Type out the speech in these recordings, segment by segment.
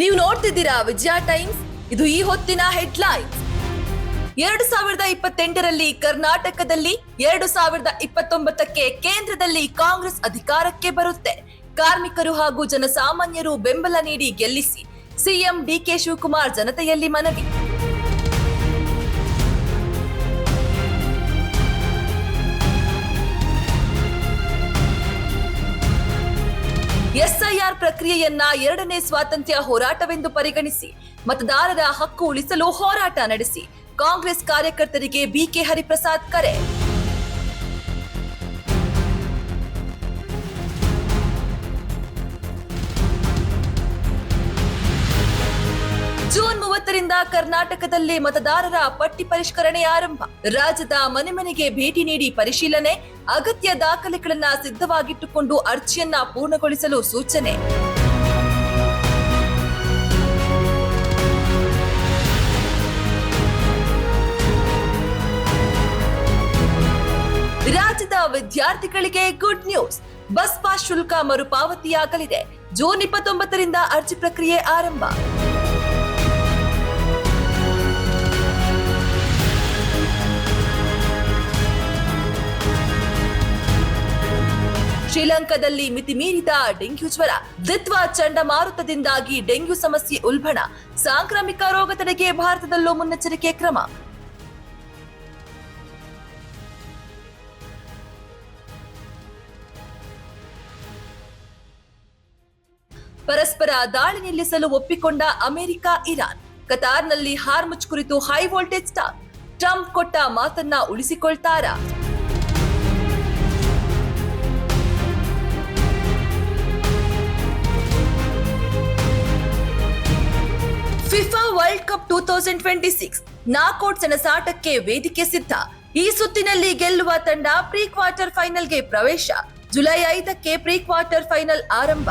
ನೀವು ನೋಡ್ತಿದ್ದೀರಾ ವಿಜಯ ಟೈಮ್ಸ್. ಇದು ಈ ಹೊತ್ತಿನ ಹೆಡ್ಲೈನ್ಸ್. 2028ರಲ್ಲಿ ಕರ್ನಾಟಕದಲ್ಲಿ, 2029ಕ್ಕೆ ಕೇಂದ್ರದಲ್ಲಿ ಕಾಂಗ್ರೆಸ್ ಅಧಿಕಾರಕ್ಕೆ ಬರುತ್ತೆ. ಕಾರ್ಮಿಕರು ಹಾಗೂ ಜನಸಾಮಾನ್ಯರು ಬೆಂಬಲ ನೀಡಿ ಗೆಲ್ಲಿಸಿ, ಸಿಎಂ ಡಿಕೆ ಶಿವಕುಮಾರ್ ಜನತೆಯಲ್ಲಿ ಮನವಿ. ಎಸ್ಐಆರ್ ಪ್ರಕ್ರಿಯೆಯನ್ನ 2ನೇ ಸ್ವಾತಂತ್ರ್ಯ ಹೋರಾಟವೆಂದು ಪರಿಗಣಿಸಿ ಮತದಾರರ ಹಕ್ಕು ಉಳಿಸಲು ಹೋರಾಟ ನಡೆಸಿ, ಕಾಂಗ್ರೆಸ್ ಕಾರ್ಯಕರ್ತರಿಗೆ ಬಿಕೆ ಹರಿಪ್ರಸಾದ್ ಕರೆ. ಜೂನ್ 30ರಿಂದ ಕರ್ನಾಟಕದಲ್ಲಿ ಮತದಾರರ ಪಟ್ಟಿ ಪರಿಷ್ಕರಣೆ ಆರಂಭ. ರಾಜ್ಯದ ಮನೆ ಮನೆಗೆ ಭೇಟಿ ನೀಡಿ ಪರಿಶೀಲನೆ, ಅಗತ್ಯ ದಾಖಲೆಗಳನ್ನ ಸಿದ್ಧವಾಗಿಟ್ಟುಕೊಂಡು ಅರ್ಜಿಯನ್ನ ಪೂರ್ಣಗೊಳಿಸಲು ಸೂಚನೆ. ರಾಜ್ಯದ ವಿದ್ಯಾರ್ಥಿಗಳಿಗೆ ಗುಡ್ ನ್ಯೂಸ್. ಬಸ್ ಪಾಸ್ ಶುಲ್ಕ ಮರುಪಾವತಿಯಾಗಲಿದೆ. ಜೂನ್ 29ರಿಂದ ಅರ್ಜಿ ಪ್ರಕ್ರಿಯೆ ಆರಂಭ. ಶ್ರೀಲಂಕಾದಲ್ಲಿ ಮಿತಿ ಮೀರಿದ ಡೆಂಗ್ಯೂ ಜ್ವರ. ದಿತ್ವಾ ಚಂಡಮಾರುತದಿಂದಾಗಿ ಡೆಂಗ್ಯೂ ಸಮಸ್ಯೆ ಉಲ್ಬಣ. ಸಾಂಕ್ರಾಮಿಕ ರೋಗ ತಡೆಗೆ ಭಾರತದಲ್ಲೂ ಮುನ್ನೆಚ್ಚರಿಕೆ ಕ್ರಮ. ಪರಸ್ಪರ ದಾಳಿ ನಿಲ್ಲಿಸಲು ಒಪ್ಪಿಕೊಂಡ ಅಮೆರಿಕ, ಇರಾನ್. ಕತಾರ್ನಲ್ಲಿ ಹಾರ್ಮುಜ್ ಕುರಿತು ಹೈ ವೋಲ್ಟೇಜ್ ಟಾಕ್. ಟ್ರಂಪ್ ಕೊಟ್ಟ ಮಾತನ್ನ ಉಳಿಸಿಕೊಳ್ತಾರಾ? ಫಿಫಾ ವರ್ಲ್ಡ್ ಕಪ್ 2026 ನಾಕೌಟ್ ಸೆಣಸಾಟಕ್ಕೆ ವೇದಿಕೆ ಸಿದ್ಧ. ಈ ಸುತ್ತಿನಲ್ಲಿ ಗೆಲ್ಲುವ ತಂಡ ಪ್ರೀ ಕ್ವಾರ್ಟರ್ ಫೈನಲ್ಗೆ ಪ್ರವೇಶ. ಜುಲೈ 5ಕ್ಕೆ ಪ್ರೀ ಕ್ವಾರ್ಟರ್ ಫೈನಲ್ ಆರಂಭ.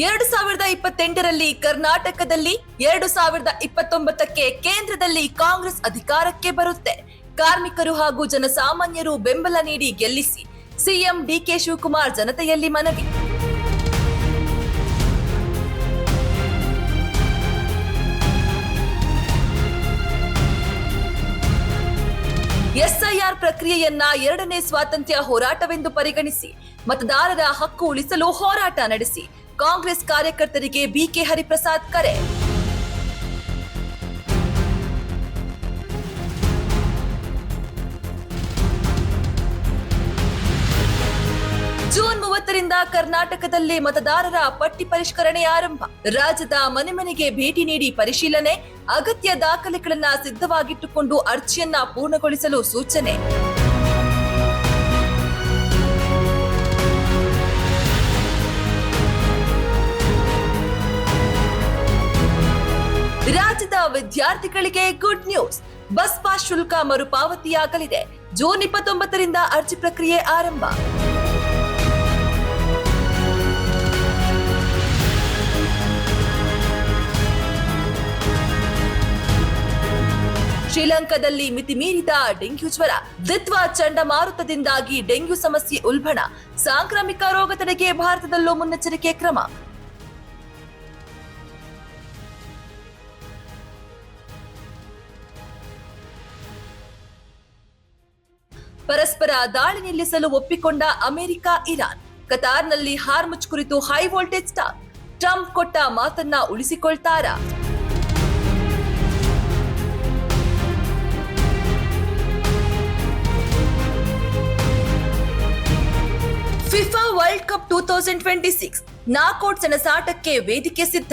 ಎರಡು 2028ರಲ್ಲಿ ಕರ್ನಾಟಕದಲ್ಲಿ, 2029ಕ್ಕೆ ಕೇಂದ್ರದಲ್ಲಿ ಕಾಂಗ್ರೆಸ್ ಅಧಿಕಾರಕ್ಕೆ ಬರುತ್ತೆ. ಕಾರ್ಮಿಕರು ಹಾಗೂ ಜನಸಾಮಾನ್ಯರು ಬೆಂಬಲ ನೀಡಿ ಗೆಲ್ಲಿಸಿ, ಸಿಎಂ ಡಿಕೆ ಶಿವಕುಮಾರ್ ಜನತೆಯಲ್ಲಿ ಮನವಿ. ಎಸ್ಐಆರ್ ಪ್ರಕ್ರಿಯೆಯನ್ನ 2ನೇ ಸ್ವಾತಂತ್ರ್ಯ ಹೋರಾಟವೆಂದು ಪರಿಗಣಿಸಿ ಮತದಾರರ ಹಕ್ಕು ಉಳಿಸಲು ಹೋರಾಟ ನಡೆಸಿ, ಕಾಂಗ್ರೆಸ್ ಕಾರ್ಯಕರ್ತರಿಗೆ ಬಿಕೆ ಹರಿಪ್ರಸಾದ್ ಕರೆ. ಜೂನ್ 30ರಿಂದ ಕರ್ನಾಟಕದಲ್ಲಿ ಮತದಾರರ ಪಟ್ಟಿ ಪರಿಷ್ಕರಣೆ ಆರಂಭ. ರಾಜ್ಯದ ಮನೆ ಮನೆಗೆ ಭೇಟಿ ನೀಡಿ ಪರಿಶೀಲನೆ, ಅಗತ್ಯ ದಾಖಲೆಗಳನ್ನ ಸಿದ್ಧವಾಗಿಟ್ಟುಕೊಂಡು ಅರ್ಜಿಯನ್ನ ಪೂರ್ಣಗೊಳಿಸಲು ಸೂಚನೆ. ರಾಜ್ಯದ ವಿದ್ಯಾರ್ಥಿಗಳಿಗೆ ಗುಡ್ ನ್ಯೂಸ್. ಬಸ್ ಪಾಸ್ ಶುಲ್ಕ ಮರುಪಾವತಿಯಾಗಲಿದೆ. ಜೂನ್ 29ರಿಂದ ಅರ್ಜಿ ಪ್ರಕ್ರಿಯೆ ಆರಂಭ. ಶ್ರೀಲಂಕಾದಲ್ಲಿ ಮಿತಿ ಮೀರಿದ ಡೆಂಗ್ಯೂ ಜ್ವರ. ದಿತ್ವಾ ಚಂಡಮಾರುತದಿಂದಾಗಿ ಡೆಂಗ್ಯೂ ಸಮಸ್ಯೆ ಉಲ್ಬಣ. ಸಾಂಕ್ರಾಮಿಕ ರೋಗ ತಡೆಗೆ ಭಾರತದಲ್ಲೂ ಮುನ್ನೆಚ್ಚರಿಕೆ ಕ್ರಮ. ಪರಸ್ಪರ ದಾಳಿ ನಿಲ್ಲಿಸಲು ಒಪ್ಪಿಕೊಂಡ ಅಮೆರಿಕ, ಇರಾನ್. ಕತಾರ್ನಲ್ಲಿ ಹಾರ್ಮುಜ್ ಕುರಿತು ಹೈ ವೋಲ್ಟೇಜ್ ಟಾಕ್. ಟ್ರಂಪ್ ಕೊಟ್ಟ ಮಾತನ್ನ ಉಳಿಸಿಕೊಳ್ತಾರಾ? ಫಿಫಾ ವರ್ಲ್ಡ್ ಕಪ್ 2026 ನಾಕೌಟ್ ಸೆಣಸಾಟಕ್ಕೆ ವೇದಿಕೆ ಸಿದ್ಧ.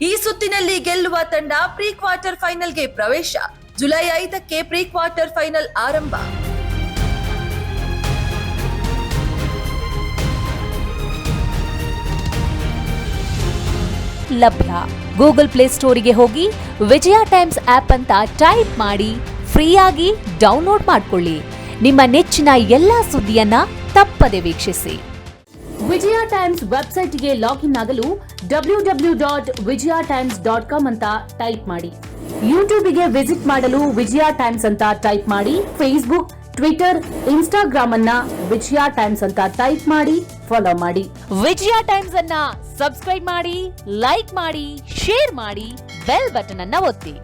ಈ ಸುತ್ತಿನಲ್ಲಿ ಗೆಲ್ಲುವ ತಂಡ ಪ್ರೀ ಕ್ವಾರ್ಟರ್ ಫೈನಲ್ಗೆ ಪ್ರವೇಶ. ಜುಲೈ 5ಕ್ಕೆ ಪ್ರೀ ಕ್ವಾರ್ಟರ್ ಫೈನಲ್ ಆರಂಭ. ಲಭ್ಯ. ಗೂಗಲ್ ಪ್ಲೇ ಸ್ಟೋರಿಗೆ ಹೋಗಿ ವಿಜಯ ಟೈಮ್ಸ್ ಆಪ್ ಅಂತ ಟೈಪ್ ಮಾಡಿ ಫ್ರೀಯಾಗಿ ಡೌನ್ಲೋಡ್ ಮಾಡಿಕೊಳ್ಳಿ. ನಿಮ್ಮ ನೆಚ್ಚಿನ ಎಲ್ಲಾ ಸುದ್ದಿಯನ್ನ ತಪ್ಪದೆ ವೀಕ್ಷಿಸಿ. ವಿಜಯ ಟೈಮ್ಸ್ ವೆಬ್ಸೈಟ್ಗೆ ಲಾಗಿನ್ ಆಗಲು www.vijayatimes.com ಅಂತ ಟೈಪ್ ಮಾಡಿ. ಯೂಟ್ಯೂಬ್ಗೆ ವಿಸಿಟ್ ಮಾಡಲು ವಿಜಯ ಟೈಮ್ಸ್ ಅಂತ ಟೈಪ್ ಮಾಡಿ. ಫೇಸ್ಬುಕ್, ಟ್ವಿಟರ್, ಇನ್ಸ್ಟಾಗ್ರಾಮ್ ಅನ್ನ ವಿಜಯ ಟೈಮ್ಸ್ ಅಂತ ಟೈಪ್ ಮಾಡಿ ಫಾಲೋ ಮಾಡಿ. ವಿಜಯ ಟೈಮ್ಸ್ ಅನ್ನ ಸಬ್ಸ್ಕ್ರೈಬ್ ಮಾಡಿ, ಲೈಕ್ ಮಾಡಿ, ಶೇರ್ ಮಾಡಿ, ಬೆಲ್ ಬಟನ್ ಅನ್ನ ಒತ್ತಿ.